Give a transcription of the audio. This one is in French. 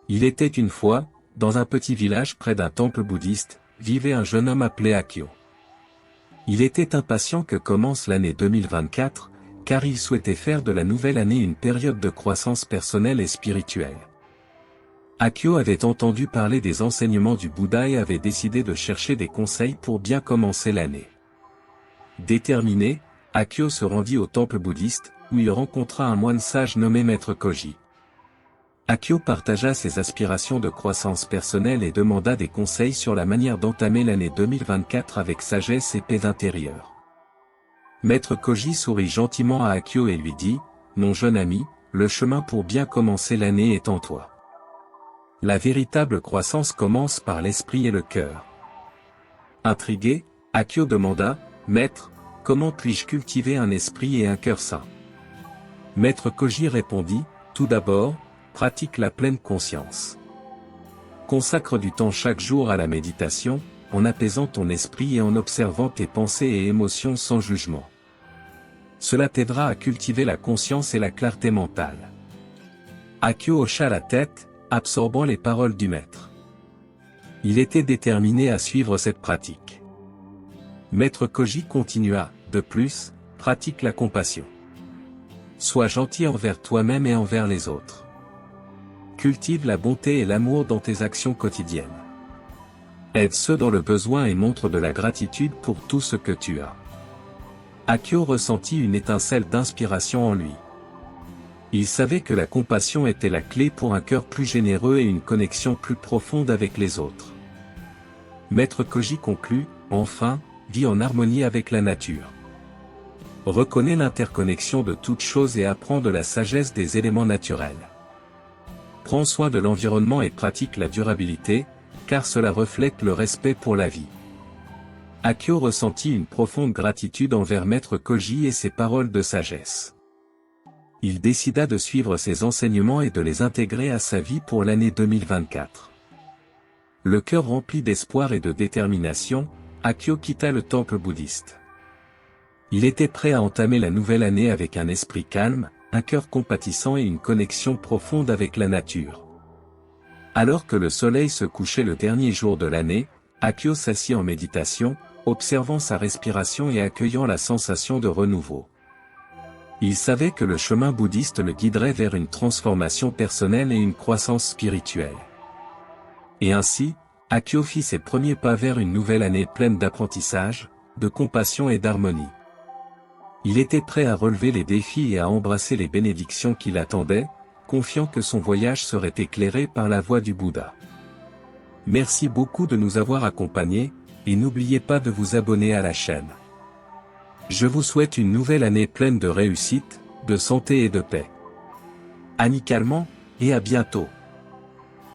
Il était une fois, dans un petit village près d'un temple bouddhiste, vivait un jeune homme appelé Akio. Il était impatient que commence l'année 2024, car il souhaitait faire de la nouvelle année une période de croissance personnelle et spirituelle. Akio avait entendu parler des enseignements du Bouddha et avait décidé de chercher des conseils pour bien commencer l'année. Déterminé, Akio se rendit au temple bouddhiste, où il rencontra un moine sage nommé Maître Koji. Akio partagea ses aspirations de croissance personnelle et demanda des conseils sur la manière d'entamer l'année 2024 avec sagesse et paix intérieure. Maître Koji sourit gentiment à Akio et lui dit, « Mon jeune ami, le chemin pour bien commencer l'année est en toi. La véritable croissance commence par l'esprit et le cœur. » Intrigué, Akio demanda, « Maître, comment puis-je cultiver un esprit et un cœur sain ?» Maître Koji répondit, « Tout d'abord, pratique la pleine conscience. Consacre du temps chaque jour à la méditation, en apaisant ton esprit et en observant tes pensées et émotions sans jugement. Cela t'aidera à cultiver la conscience et la clarté mentale. » Akio hocha la tête, absorbant les paroles du maître. Il était déterminé à suivre cette pratique. Maître Koji continua, « De plus, pratique la compassion. Sois gentil envers toi-même et envers les autres. Cultive la bonté et l'amour dans tes actions quotidiennes. Aide ceux dans le besoin et montre de la gratitude pour tout ce que tu as. » Akio ressentit une étincelle d'inspiration en lui. Il savait que la compassion était la clé pour un cœur plus généreux et une connexion plus profonde avec les autres. Maître Koji conclut, « Enfin, vis en harmonie avec la nature. Reconnais l'interconnexion de toutes choses et apprends de la sagesse des éléments naturels. Prends soin de l'environnement et pratique la durabilité, car cela reflète le respect pour la vie. » Akio ressentit une profonde gratitude envers Maître Koji et ses paroles de sagesse. Il décida de suivre ses enseignements et de les intégrer à sa vie pour l'année 2024. Le cœur rempli d'espoir et de détermination, Akio quitta le temple bouddhiste. Il était prêt à entamer la nouvelle année avec un esprit calme, un cœur compatissant et une connexion profonde avec la nature. Alors que le soleil se couchait le dernier jour de l'année, Akio s'assit en méditation, observant sa respiration et accueillant la sensation de renouveau. Il savait que le chemin bouddhiste le guiderait vers une transformation personnelle et une croissance spirituelle. Et ainsi, Akio fit ses premiers pas vers une nouvelle année pleine d'apprentissage, de compassion et d'harmonie. Il était prêt à relever les défis et à embrasser les bénédictions qui l'attendaient, confiant que son voyage serait éclairé par la voie du Bouddha. Merci beaucoup de nous avoir accompagnés, et n'oubliez pas de vous abonner à la chaîne. Je vous souhaite une nouvelle année pleine de réussite, de santé et de paix. Amicalement, et à bientôt.